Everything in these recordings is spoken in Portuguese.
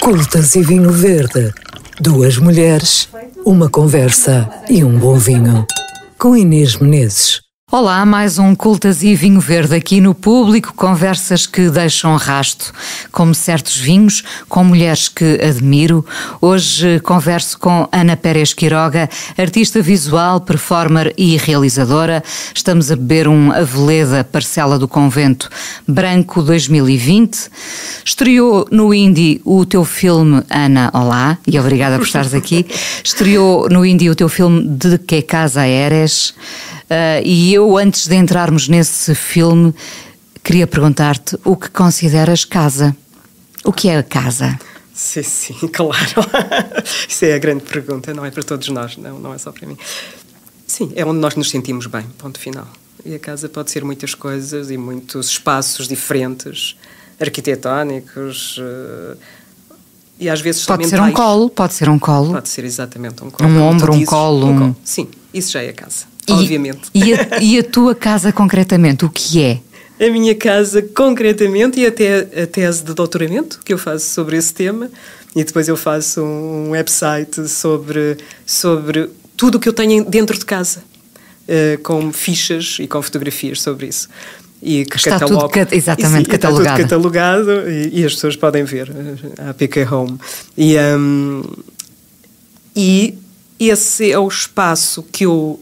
Cultas e vinho verde. Duas mulheres, uma conversa e um bom vinho. Com Inês Menezes. Olá, mais um Cultas e Vinho Verde aqui no Público, conversas que deixam rasto, como certos vinhos, com mulheres que admiro. Hoje converso com Ana Pérez Quiroga, artista visual, performer e realizadora. Estamos a beber um Aveleda Parcela do Convento Branco 2020. Estreou no Indie o teu filme, Ana, olá, e obrigada por estares aqui. Estreou no Indie o teu filme De Que Casa Eres. E eu, antes de entrarmos nesse filme, queria perguntar-te o que consideras casa. O que é a casa? Sim, claro. Isso é a grande pergunta, não é para todos nós, não é só para mim. Sim, é onde nós nos sentimos bem, ponto final. E a casa pode ser muitas coisas e muitos espaços diferentes, arquitetónicos, e às vezes pode ser um colo, pode ser um colo. Pode ser exatamente um colo. Um ombro, um colo. Sim, isso já é a casa. Obviamente. E a tua casa concretamente, o que é? A minha casa concretamente, e até a tese de doutoramento que eu faço sobre esse tema, e depois eu faço um website sobre tudo o que eu tenho dentro de casa, com fichas e com fotografias sobre isso. E que está tudo exatamente catalogado. Está tudo catalogado e as pessoas podem ver a APK Home. E esse é o espaço que eu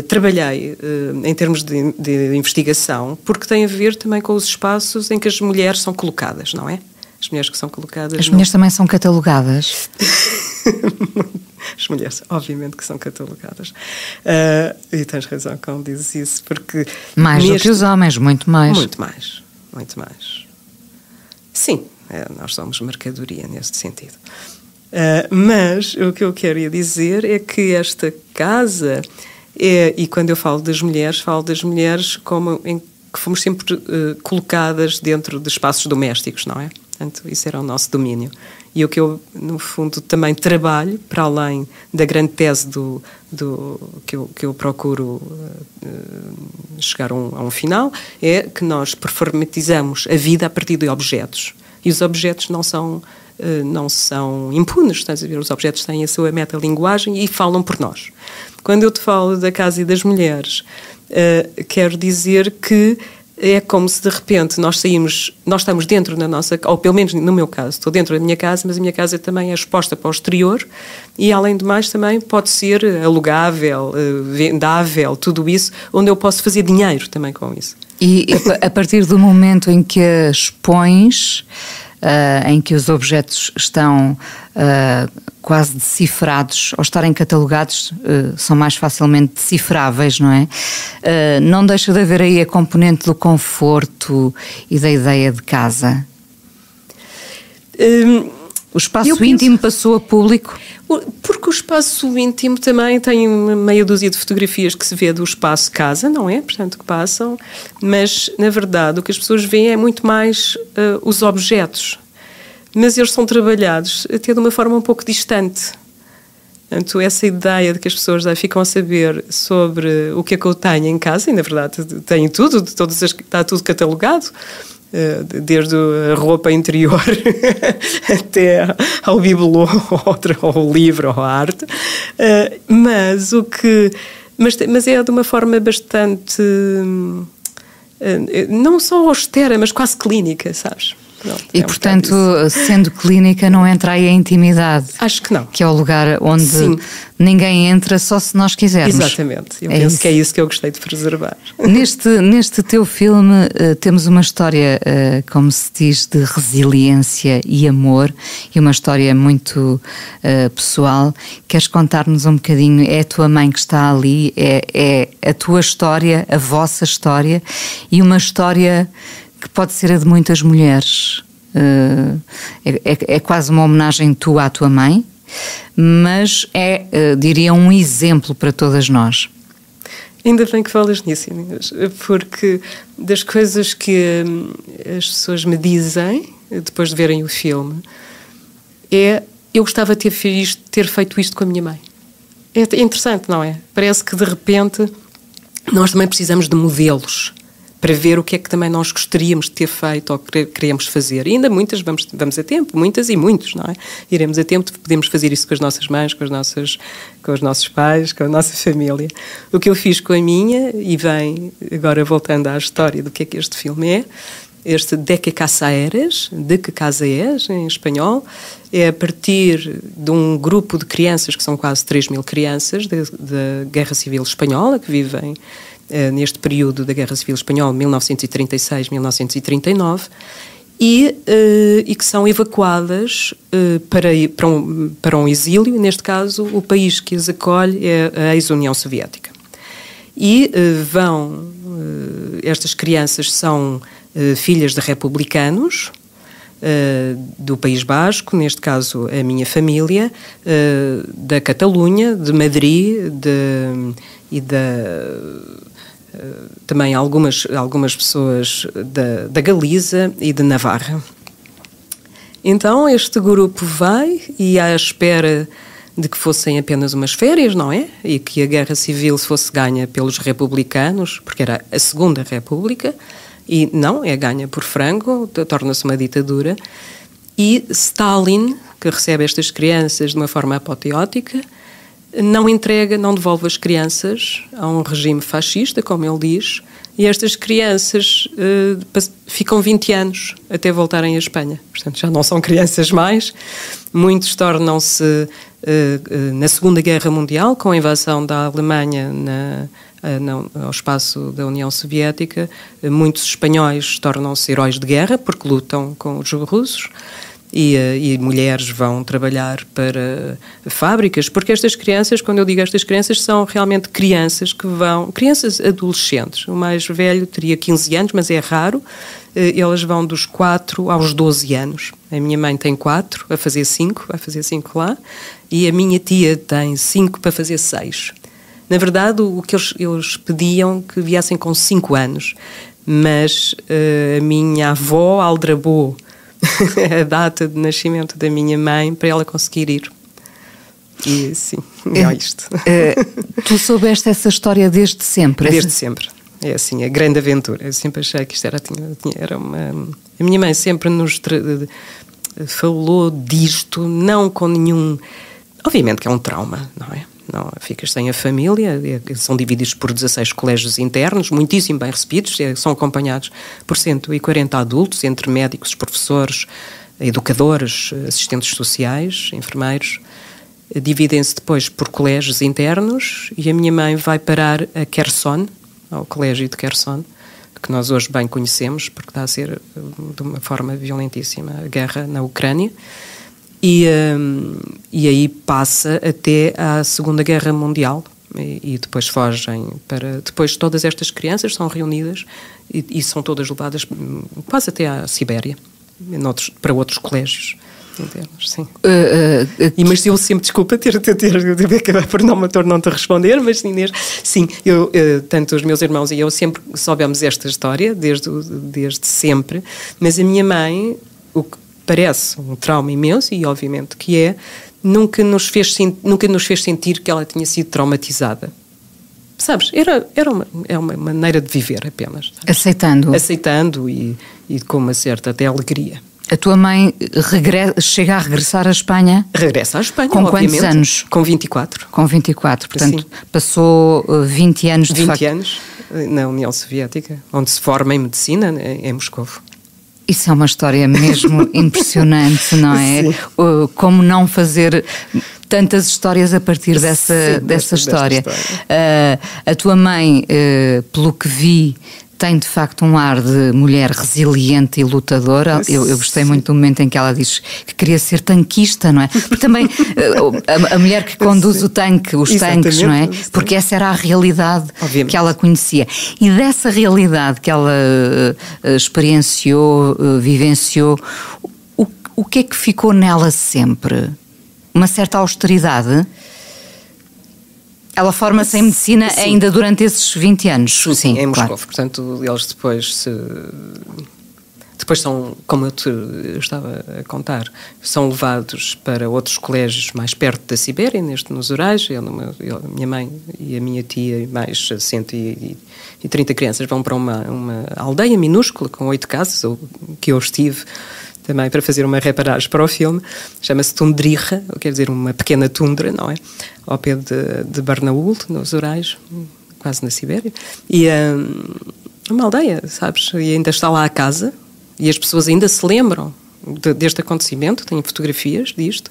trabalhei em termos de investigação, porque tem a ver também com os espaços em que as mulheres são colocadas, não é? As mulheres que são colocadas... As mulheres também são catalogadas? As mulheres, obviamente que são catalogadas. E tens razão quando dizes isso, porque... Mais do que os homens, muito mais. Muito mais. Sim, nós somos mercadoria neste sentido. Mas o que eu queria dizer é que esta casa e quando eu falo das mulheres como em que fomos sempre colocadas dentro de espaços domésticos, não é? Portanto, isso era o nosso domínio. E o que eu, no fundo, também trabalho, para além da grande tese que eu procuro chegar a um final, é que nós performatizamos a vida a partir de objetos. E os objetos não são impunes, estás a ver? Os objetos têm a sua metalinguagem e falam por nós. Quando eu te falo da casa e das mulheres, quero dizer que é como se de repente nós estamos dentro da nossa, ou pelo menos no meu caso, estou dentro da minha casa, mas a minha casa também é exposta para o exterior e além de mais também pode ser alugável, vendável, tudo isso, onde eu posso fazer dinheiro também com isso. E a partir do momento em que a expões, em que os objetos estão quase decifrados, ou estarem catalogados, são mais facilmente decifráveis, não é? Não deixa de haver aí a componente do conforto e da ideia de casa? O espaço íntimo passou a público? Porque o espaço íntimo também tem meia dúzia de fotografias que se vê do espaço casa, não é? Portanto, que passam, mas, na verdade, o que as pessoas veem é muito mais os objetos. Mas eles são trabalhados até de uma forma um pouco distante. Portanto, essa ideia de que as pessoas já ficam a saber sobre o que é que eu tenho em casa, e, na verdade, tenho tudo, está tudo catalogado, desde a roupa interior até ao bibelô, ao livro, ou à arte, mas é de uma forma bastante não só austera, mas quase clínica, sabes? Pronto, e portanto, sendo clínica, não entra aí a intimidade. Acho que não. Que é o lugar onde ninguém entra só se nós quisermos. Exatamente. Eu penso que é isso que eu gostei de preservar. Neste teu filme temos uma história, como se diz, de resiliência e amor, e uma história muito pessoal. Queres contar-nos um bocadinho? É a tua mãe que está ali, é a tua história, a vossa história, e uma história que pode ser a de muitas mulheres. É quase uma homenagem tua à tua mãe, mas diria, um exemplo para todas nós. Ainda bem que falas nisso, Inês, porque das coisas que as pessoas me dizem, depois de verem o filme, eu gostava de ter feito isto com a minha mãe. É interessante, não é? Parece que, de repente, nós também precisamos de modelos para ver o que é que também nós gostaríamos de ter feito ou queremos fazer. E ainda muitas vamos a tempo, muitas e muitos, não é? Iremos a tempo, podemos fazer isso com as nossas mães, com os nossos pais, com a nossa família. O que eu fiz com a minha, e vem agora voltando à história do que é que este filme é, este De que casa eres, de que casa és, em espanhol, é a partir de um grupo de crianças, que são quase 3.000 crianças da Guerra Civil Espanhola, que vivem neste período da Guerra Civil Espanhola, 1936-1939, e que são evacuadas para um exílio. Neste caso, o país que as acolhe é a ex-União Soviética. E estas crianças são filhas de republicanos do País Basco, neste caso a minha família, da Catalunha, de Madrid também algumas pessoas da Galiza e de Navarra. Então este grupo vai, e à espera de que fossem apenas umas férias, não é? E que a guerra civil fosse ganha pelos republicanos, porque era a Segunda República, e não, é ganha por Franco, torna-se uma ditadura. E Stalin, que recebe estas crianças de uma forma apoteótica, não devolve as crianças a um regime fascista, como ele diz, e estas crianças ficam 20 anos até voltarem à Espanha. Portanto, já não são crianças mais. Muitos tornam-se, na Segunda Guerra Mundial, com a invasão da Alemanha ao espaço da União Soviética, muitos espanhóis tornam-se heróis de guerra porque lutam com os russos. E mulheres vão trabalhar para fábricas, porque estas crianças, quando eu digo estas crianças, são realmente crianças crianças adolescentes. O mais velho teria 15 anos, mas é raro. Elas vão dos 4 aos 12 anos. A minha mãe tem 4, vai fazer 5 lá, e a minha tia tem 5 para fazer 6. Na verdade, o que eles pediam que viessem com 5 anos, mas a minha avó aldrabou a data de nascimento da minha mãe para ela conseguir ir. E sim, é isto. Tu soubeste essa história desde sempre? Desde sempre. É assim, a grande aventura. Eu sempre achei que isto era uma... A minha mãe sempre nos falou disto, não com nenhum... Obviamente que é um trauma, não é? Não, ficas sem a família, são divididos por 16 colégios internos, muitíssimo bem recebidos, são acompanhados por 140 adultos, entre médicos, professores, educadores, assistentes sociais, enfermeiros. Dividem-se depois por colégios internos, e a minha mãe vai parar a Kherson, ao colégio de Kherson, que nós hoje bem conhecemos, porque está a ser de uma forma violentíssima a guerra na Ucrânia. E aí passa até à Segunda Guerra Mundial, e depois fogem para... Depois todas estas crianças são reunidas e são todas levadas quase até à Sibéria, para outros colégios internos, sim. Mas eu sempre, desculpa ter acabar por não te responder, mas sim, tanto os meus irmãos e eu sempre soubemos esta história, desde sempre, mas a minha mãe, o que parece um trauma imenso, e obviamente que nunca nos fez sentir que ela tinha sido traumatizada. Sabes, é uma maneira de viver apenas. Sabes? Aceitando e com uma certa até alegria. A tua mãe chega a regressar à Espanha? Regressa à Espanha, com obviamente. Quantos anos? Com 24. Com 24, portanto, sim. Passou 20 anos de 20 anos na União Soviética, onde se forma em medicina, em Moscovo. Isso é uma história mesmo impressionante, não é? Sim. Como não fazer tantas histórias a partir dessa história. A tua mãe, pelo que vi, tem de facto um ar de mulher resiliente e lutadora. Eu gostei muito do momento em que ela diz que queria ser tanquista, não é? Porque também a mulher que conduz o tanque, os tanques, não é? Porque essa era a realidade que ela conhecia. E dessa realidade que ela experienciou, vivenciou, o que é que ficou nela sempre? Uma certa austeridade? Ela forma-se em medicina ainda durante esses 20 anos? Sim, em Moscou. Claro. Portanto, eles depois Depois são, como eu te estava a contar, são levados para outros colégios mais perto da Sibéria, nos Urais. A minha mãe e a minha tia e mais 130 crianças vão para uma aldeia minúscula com 8 casas, que eu estive também para fazer uma reportagem para o filme. Chama-se Tundriha, quer dizer uma pequena tundra, não é? Ao pé de Barnaul, nos Urais, quase na Sibéria. E uma aldeia, sabes? E ainda está lá a casa, e as pessoas ainda se lembram deste acontecimento, têm fotografias disto.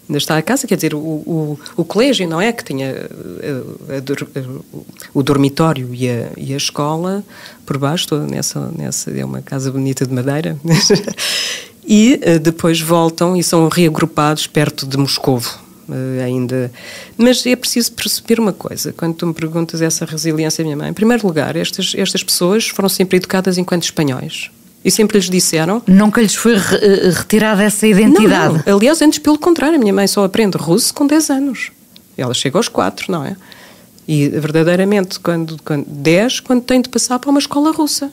Ainda está a casa, quer dizer, o colégio, não é? Que tinha o dormitório e a escola por baixo, toda nessa é uma casa bonita de madeira. E depois voltam e são reagrupados perto de Moscovo. Ainda. Mas é preciso perceber uma coisa, quando tu me perguntas essa resiliência, minha mãe, em primeiro lugar, estas pessoas foram sempre educadas enquanto espanhóis e sempre lhes disseram... Nunca lhes foi retirada essa identidade? Não. Aliás, antes pelo contrário, a minha mãe só aprende russo com 10 anos. Ela chega aos 4, não é? E verdadeiramente, quando tem de passar para uma escola russa.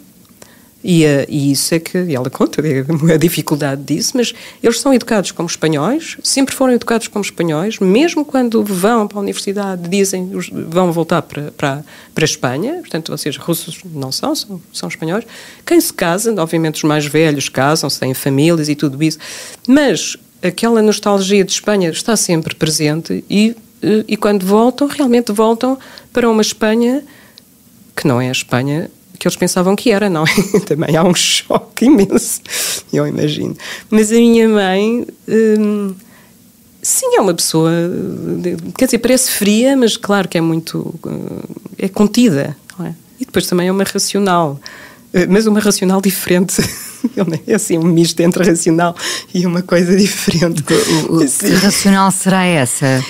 E isso é que ela conta, a dificuldade disso, mas eles são educados como espanhóis, sempre foram educados como espanhóis, mesmo quando vão para a universidade, dizem vão voltar para a Espanha, portanto, vocês russos não são espanhóis. Quem se casa, obviamente os mais velhos casam-se, têm famílias e tudo isso, mas aquela nostalgia de Espanha está sempre presente e quando voltam, realmente voltam para uma Espanha que não é a Espanha que eles pensavam que era, não é? Também há um choque imenso, eu imagino. Mas a minha mãe, sim, é uma pessoa, quer dizer, parece fria, mas claro que é muito, é contida, não é? E depois também é uma racional, mas uma racional diferente. É assim, um misto entre racional e uma coisa diferente. Que racional será essa?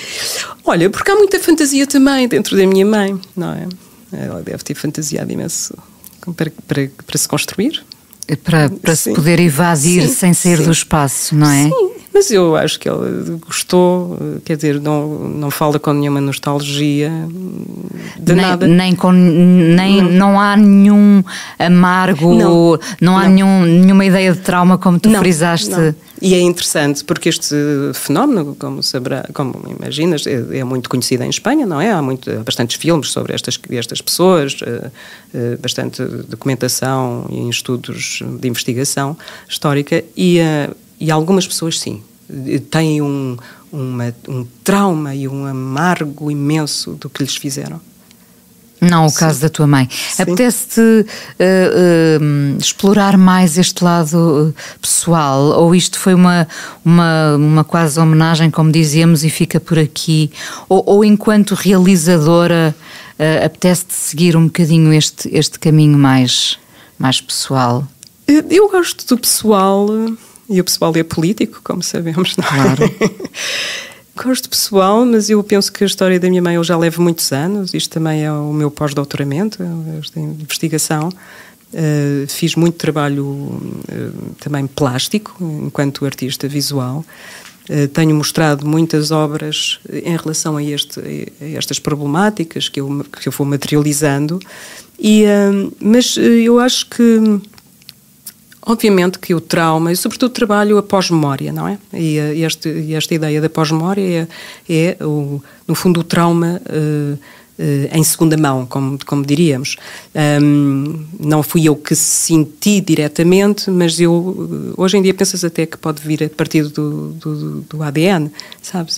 Olha, porque há muita fantasia também dentro da minha mãe, não é? Ela deve ter fantasiado imenso para se construir. Para se poder evadir sem sair do espaço, não é? Sim, mas eu acho que ela gostou, quer dizer, não fala com nenhuma nostalgia de nada. Não há nenhum amargo, não há nenhuma ideia de trauma, como tu frisaste. Não. E é interessante porque este fenómeno, como imaginas, é muito conhecido em Espanha, não é? Há bastantes filmes sobre estas pessoas, bastante documentação e estudos de investigação histórica e algumas pessoas, sim, têm um trauma e um amargo imenso do que lhes fizeram. Não o caso da tua mãe. Sim. Apetece-te explorar mais este lado pessoal? Ou isto foi uma quase homenagem, como dizíamos, e fica por aqui? Ou enquanto realizadora, apetece-te seguir um bocadinho este caminho mais pessoal? Eu gosto do pessoal, e o pessoal é político, como sabemos, não é? Claro. Gosto pessoal, mas eu penso que a história da minha mãe eu já levo muitos anos. Isto também é o meu pós-doutoramento, esta investigação. Fiz muito trabalho também plástico, enquanto artista visual. Tenho mostrado muitas obras em relação a estas problemáticas que eu vou materializando. Mas eu acho que obviamente que o trauma, e sobretudo trabalho a pós-memória, não é? E esta ideia da pós-memória é no fundo, o trauma em segunda mão, como diríamos. Não fui eu que senti diretamente, mas hoje em dia pensas até que pode vir a partir do ADN, sabes?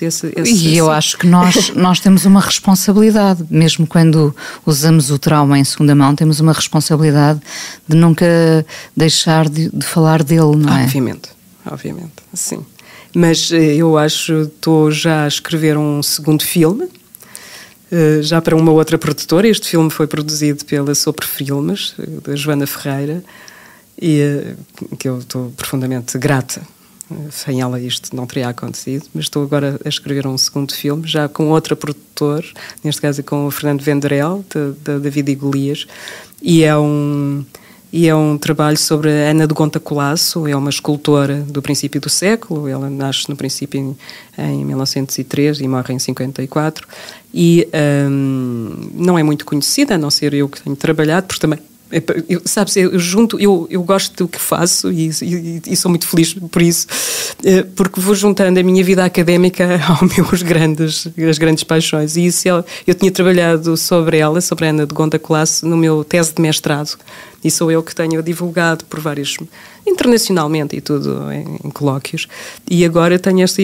Eu acho que nós temos uma responsabilidade, mesmo quando usamos o trauma em segunda mão, temos uma responsabilidade de nunca deixar de falar dele, não é? Obviamente, sim. Mas eu estou já a escrever um segundo filme, já para uma outra produtora. Este filme foi produzido pela Sopro Filmes, da Joana Ferreira, e que eu estou profundamente grata. Sem ela isto não teria acontecido, mas estou agora a escrever um segundo filme, já com outra produtora, neste caso com o Fernando Vendrell, da David e Golias, e é um trabalho sobre a Ana de Gonta Colasso. É uma escultora do princípio do século. Ela nasce no princípio em 1903 e morre em 54. E não é muito conhecida, a não ser eu que tenho trabalhado, porque também Eu gosto do que faço e sou muito feliz por isso, porque vou juntando a minha vida académica às grandes paixões. E isso eu tinha trabalhado sobre a Ana de Gonda Colasso no meu tese de mestrado, e sou eu que tenho divulgado por vários, internacionalmente e tudo, em colóquios, e agora tenho esta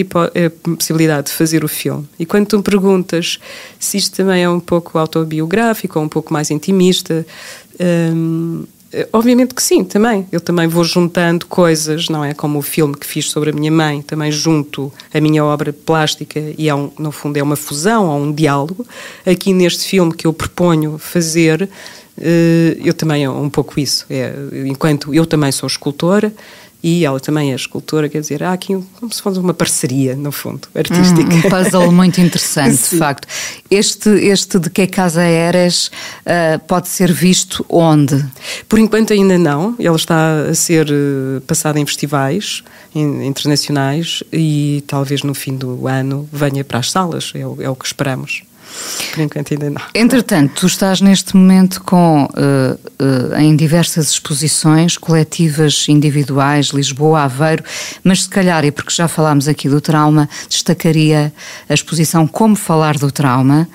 possibilidade de fazer o filme. E quando tu me perguntas se isto também é um pouco autobiográfico ou um pouco mais intimista, obviamente que sim, também. Eu também vou juntando coisas, não é? Como o filme que fiz sobre a minha mãe, também junto a minha obra plástica e no fundo é uma fusão, ou um diálogo. Aqui neste filme que eu proponho fazer, eu também é um pouco isso. Enquanto eu também sou escultora e ela também é escultora, quer dizer, há aqui como se fosse uma parceria, no fundo, artística. Um puzzle muito interessante, de facto. Este De Que Casa Eras pode ser visto onde? Por enquanto ainda não. Ele está a ser passado em festivais internacionais e talvez no fim do ano venha para as salas, é o que esperamos. Por enquanto ainda não. Entretanto, tu estás neste momento em diversas exposições coletivas, individuais, Lisboa, Aveiro, mas se calhar, e porque já falámos aqui do trauma, destacaria a exposição Como Falar do Trauma,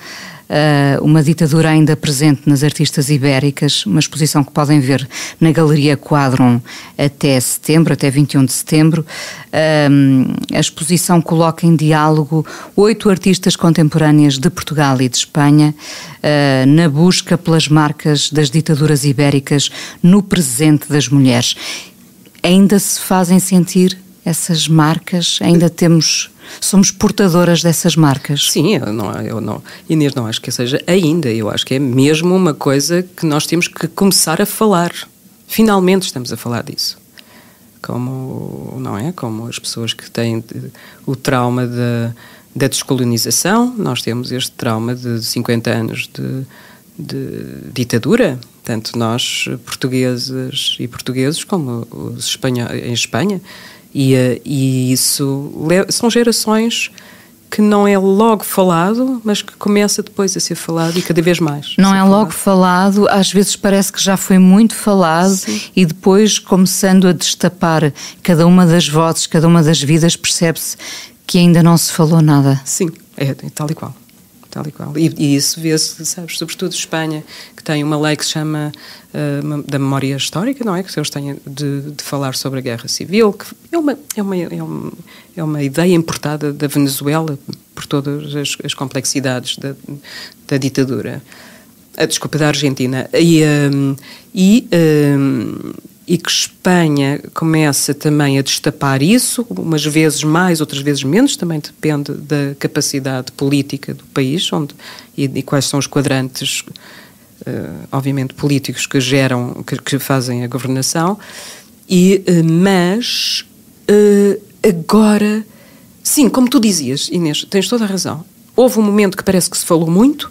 uma ditadura ainda presente nas artistas ibéricas, uma exposição que podem ver na Galeria Quadrum até 21 de setembro. A exposição coloca em diálogo 8 artistas contemporâneas de Portugal e de Espanha, na busca pelas marcas das ditaduras ibéricas no presente das mulheres. Ainda se fazem sentir essas marcas? Ainda somos portadoras dessas marcas? Sim, Inês, não acho que seja ainda. Eu acho que é mesmo uma coisa que nós temos que começar a falar. Finalmente estamos a falar disso. Como as pessoas que têm o trauma da descolonização, nós temos este trauma de 50 anos de ditadura, tanto nós, portuguesas e portugueses, como os em Espanha. E isso são gerações que não é logo falado, mas que começa depois a ser falado e cada vez mais. Não é logo falado, às vezes parece que já foi muito falado. Sim. E depois, começando a destapar cada uma das vozes, cada uma das vidas, percebe-se que ainda não se falou nada. Sim, é tal e qual. E isso vê-se, sabes, sobretudo Espanha, que tem uma lei que se chama da memória histórica, não é? Que eles têm de falar sobre a Guerra Civil, que é uma ideia importada da Venezuela por todas as complexidades da ditadura. Desculpa, da Argentina. E que Espanha começa também a destapar isso, umas vezes mais, outras vezes menos, também depende da capacidade política do país, e quais são os quadrantes, obviamente, políticos que fazem a governação. Mas agora, sim, como tu dizias, Inês, tens toda a razão. Houve um momento que parece que se falou muito,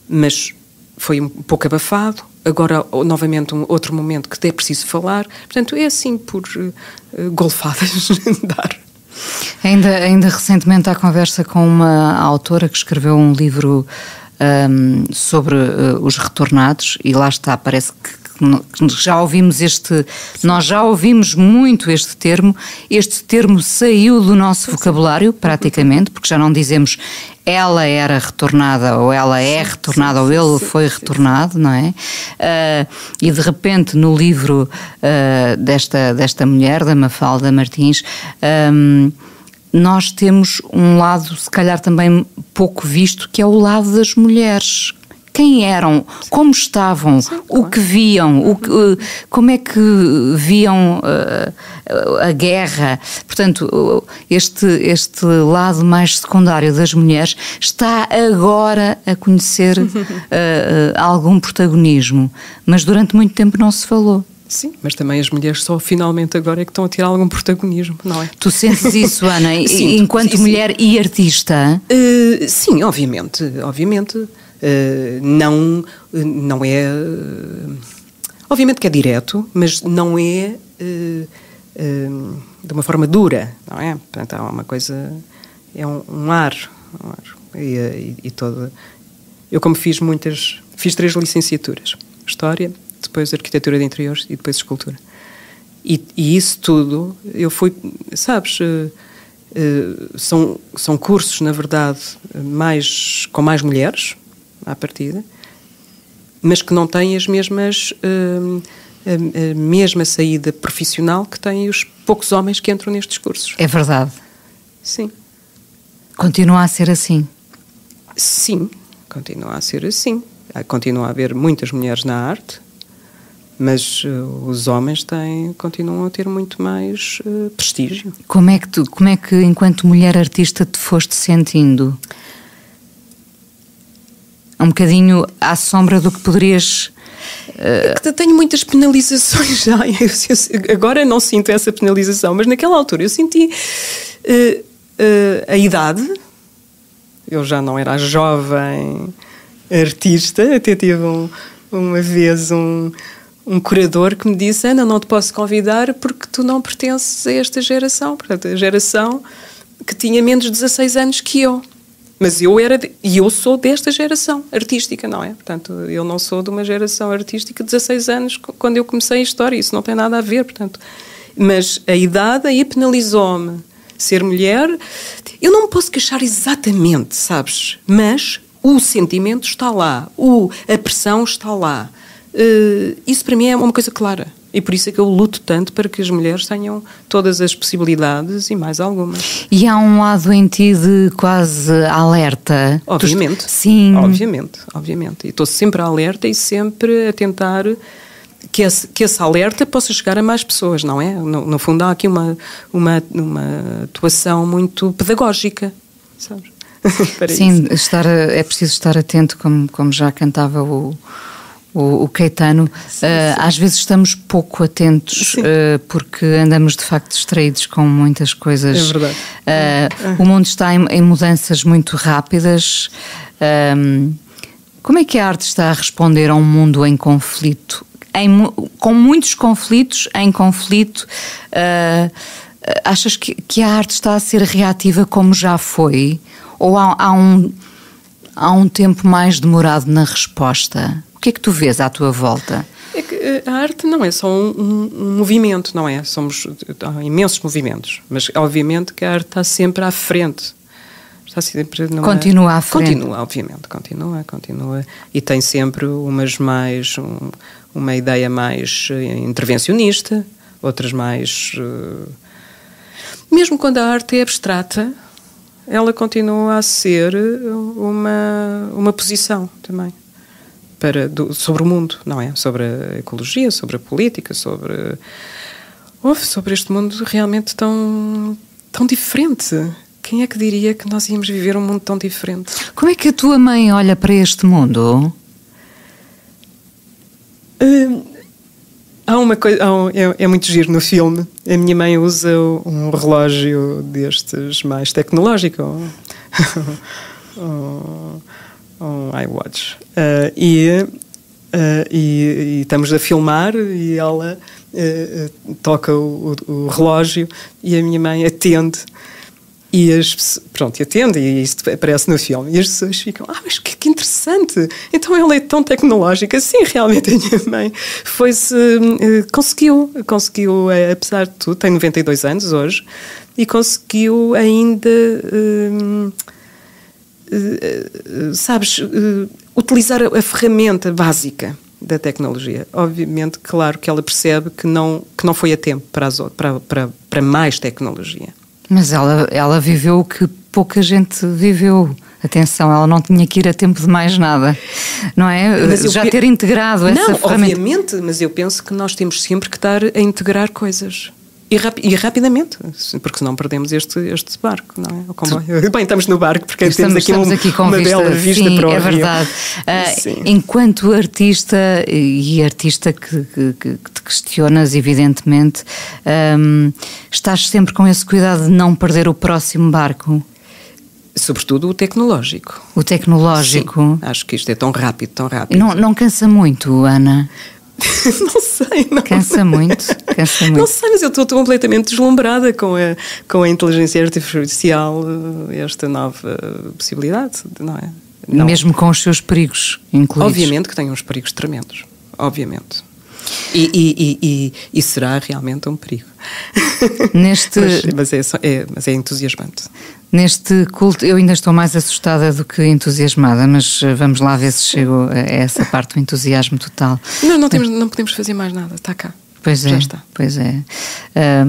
mas foi um pouco abafado. Agora, novamente, outro momento que é preciso falar. Portanto, é assim por golfadas dar. Ainda recentemente há conversa com uma autora que escreveu um livro sobre os retornados, e lá está, parece que já ouvimos nós já ouvimos muito este termo saiu do nosso vocabulário praticamente, porque já não dizemos ela era retornada, ou ela é retornada, ou ele foi retornado, não é? E de repente no livro desta mulher, da Mafalda Martins, nós temos um lado, se calhar também pouco visto, que é o lado das mulheres. Quem eram, como estavam, o que viam, como é que viam a guerra. Portanto, este lado mais secundário das mulheres está agora a conhecer algum protagonismo, mas durante muito tempo não se falou. Sim, mas também as mulheres só finalmente agora é que estão a tirar algum protagonismo, não é? Tu sentes isso, Ana, sim, enquanto mulher e artista? Sim, obviamente. Não é... Obviamente que é direto, mas não é de uma forma dura, não é? Portanto, há uma coisa... É um ar. E toda... Eu, como fiz 3 licenciaturas. História, depois arquitetura de interiores e depois escultura. E isso tudo, eu fui, sabes, são cursos, na verdade, com mais mulheres, à partida, mas que não têm as mesmas, a mesma saída profissional que têm os poucos homens que entram nestes cursos. É verdade. Sim. Continua a ser assim? Sim, continua a ser assim. Continua a haver muitas mulheres na arte, mas os homens continuam a ter muito mais prestígio. Como é que, enquanto mulher artista, te foste sentindo? Um bocadinho à sombra do que poderias... É que tenho muitas penalizações já. Agora não sinto essa penalização, mas naquela altura eu senti a idade. Eu já não era jovem artista, até tive uma vez um curador que me disse: Ana, não te posso convidar porque tu não pertences a esta geração. Portanto, a geração que tinha menos de 16 anos que eu. Mas eu sou desta geração artística, não é? Portanto, eu não sou de uma geração artística de 16 anos quando eu comecei a história. Isso não tem nada a ver, portanto. Mas a idade aí penalizou-me. Ser mulher, eu não me posso queixar exatamente, sabes? Mas o sentimento está lá, a pressão está lá. Isso para mim é uma coisa clara. E por isso é que eu luto tanto para que as mulheres tenham todas as possibilidades e mais algumas. E há um lado em ti de quase alerta? Obviamente. Sim. Obviamente. E estou sempre alerta e sempre a tentar que esse alerta possa chegar a mais pessoas, não é? No fundo há aqui uma atuação muito pedagógica, sabes? Sim, é preciso estar atento, como já cantava o Caetano. Sim. Às vezes estamos pouco atentos, porque andamos de facto distraídos com muitas coisas. É verdade. O mundo está em mudanças muito rápidas. Como é que a arte está a responder a um mundo em conflito? Com muitos conflitos, em conflito, achas que a arte está a ser reativa como já foi? Ou há um tempo mais demorado na resposta? O que é que tu vês à tua volta? É que a arte não é só um movimento, não é? Há imensos movimentos, mas obviamente que a arte está sempre à frente. Está sempre continua à frente. Continua, obviamente, continua. E tem sempre uma ideia mais intervencionista, outras mais... Mesmo quando a arte é abstrata, ela continua a ser uma posição também sobre o mundo, não é? Sobre a ecologia, sobre a política, sobre este mundo realmente tão diferente. Quem é que diria que nós íamos viver um mundo tão diferente? Como é que a tua mãe olha para este mundo? Há uma coisa, é muito giro no filme. A minha mãe usa um relógio destes mais tecnológico, um iWatch, e estamos a filmar e ela toca o relógio e a minha mãe atende. E atende, e isto aparece no filme. E as pessoas ficam, mas que interessante! Então ela é tão tecnológica. Sim, realmente a minha mãe conseguiu, apesar de tudo, tem 92 anos hoje, e conseguiu ainda, utilizar a ferramenta básica da tecnologia. Obviamente, claro que ela percebe que não foi a tempo para mais tecnologia. Mas ela viveu o que pouca gente viveu. Atenção, ela não tinha que ir a tempo de mais nada, não é? Já ter integrado essa ferramenta. Obviamente, mas eu penso que nós temos sempre que estar a integrar coisas. E rapidamente, porque senão perdemos este barco, não é? O comboio. Bem, estamos no barco porque temos aqui uma bela vista para o rio. É verdade. Enquanto artista, e artista que te questionas, evidentemente, estás sempre com esse cuidado de não perder o próximo barco? Sobretudo o tecnológico. O tecnológico? Sim, acho que isto é tão rápido. Não cansa muito, Ana? Não sei, não. Cansa muito. Não sei, mas eu estou completamente deslumbrada com a inteligência artificial, esta nova possibilidade, não é? Mesmo com os seus perigos incluídos. Obviamente que tem uns perigos tremendos, obviamente. E será realmente um perigo. Mas é entusiasmante. Neste culto, eu ainda estou mais assustada do que entusiasmada, mas vamos lá ver se chego a essa parte do entusiasmo total. Não podemos fazer mais nada, está cá. Já está. Pois é.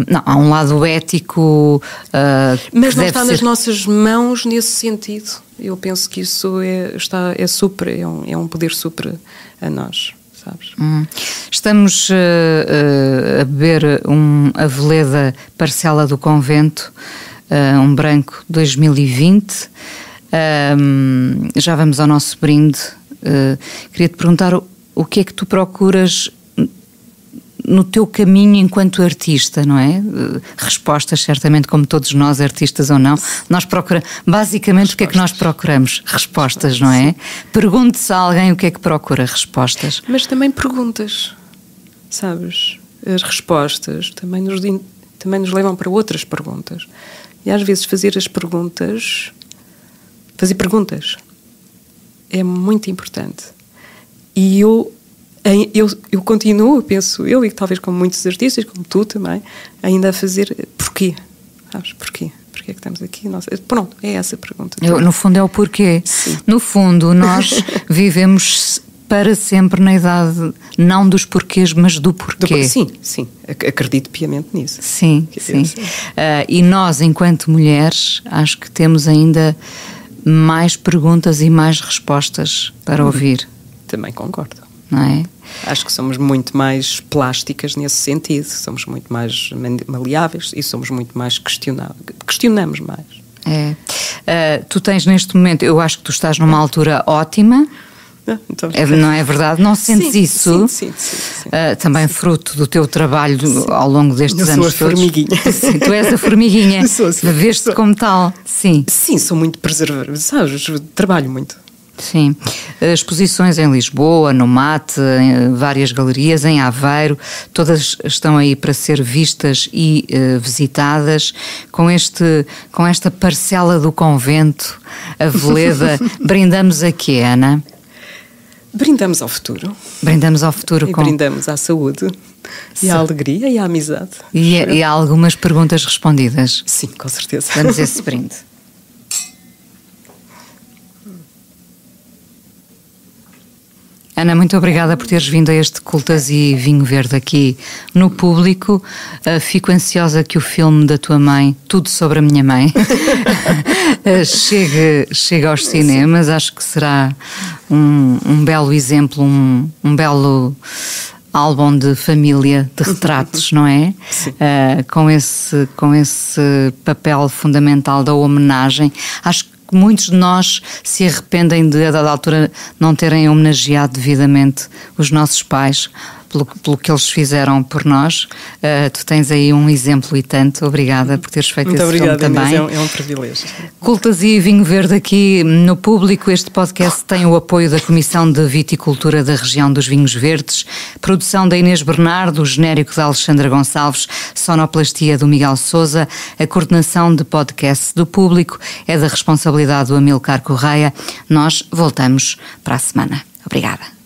Não, há um lado ético. Mas não está nas nossas mãos nesse sentido. Eu penso que isso é um poder super a nós, sabes? Estamos a beber a Veleda Parcela do Convento, um branco 2020. Já vamos ao nosso brinde. Queria-te perguntar o que é que tu procuras no teu caminho enquanto artista, não é? Respostas, certamente, como todos nós, artistas ou não. Basicamente, o que é que nós procuramos? Respostas, não é? Pergunte-se a alguém o que é que procura. Respostas. Mas também perguntas, sabes? As respostas também nos levam para outras perguntas. E às vezes fazer perguntas é muito importante. E eu continuo, penso eu, e talvez como muitos artistas, como tu também, ainda a fazer porquê. Sabes, porquê? Porquê é que estamos aqui? Pronto, é essa a pergunta. No fundo é o porquê. Sim. No fundo, nós vivemos para sempre na idade, não dos porquês, mas do porquê. Sim. Acredito piamente nisso. Sim. E nós, enquanto mulheres, acho que temos ainda mais perguntas e mais respostas para ouvir. Também concordo. Não é? Acho que somos muito mais plásticas nesse sentido, somos muito mais maleáveis e somos muito mais questionamos mais. Tu tens neste momento, eu acho que tu estás numa altura ótima. Então, não é verdade? Não sentes isso? Sim. Também fruto do teu trabalho ao longo destes anos todos. Eu sou a formiguinha. Sim, tu és a formiguinha. Vês-te como tal. Sim, sou muito preservadora, sabes? Trabalho muito. Sim, exposições em Lisboa, no Mate, em várias galerias, em Aveiro, todas estão aí para ser vistas e visitadas. Com esta parcela do convento, a Veleda, brindamos a quê, Ana? Brindamos ao futuro. Brindamos ao futuro. Brindamos à saúde, e à alegria e à amizade. E há algumas perguntas respondidas? Sim, com certeza. Damos esse brinde. Ana, muito obrigada por teres vindo a este Cultas e Vinho Verde aqui no Público. Fico ansiosa que o filme da tua mãe, Tudo sobre a Minha Mãe, chegue aos cinemas. Acho que será um belo exemplo, um belo álbum de família, de retratos, não é? Com esse papel fundamental da homenagem. Acho que muitos de nós se arrependem de, a dada altura, não terem homenageado devidamente os nossos pais pelo que eles fizeram por nós. Tu tens aí um exemplo e tanto. Obrigada por teres feito esse filme também. Muito obrigada, é um privilégio. Cultas e Vinho Verde aqui no Público. Este podcast tem o apoio da Comissão de Viticultura da Região dos Vinhos Verdes, produção da Inês Bernardo, o genérico da Alexandra Gonçalves, sonoplastia do Miguel Sousa, a coordenação de podcast do Público é da responsabilidade do Amilcar Correia. Nós voltamos para a semana. Obrigada.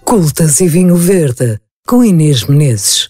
Cultas e Vinho Verde, com Inês Menezes.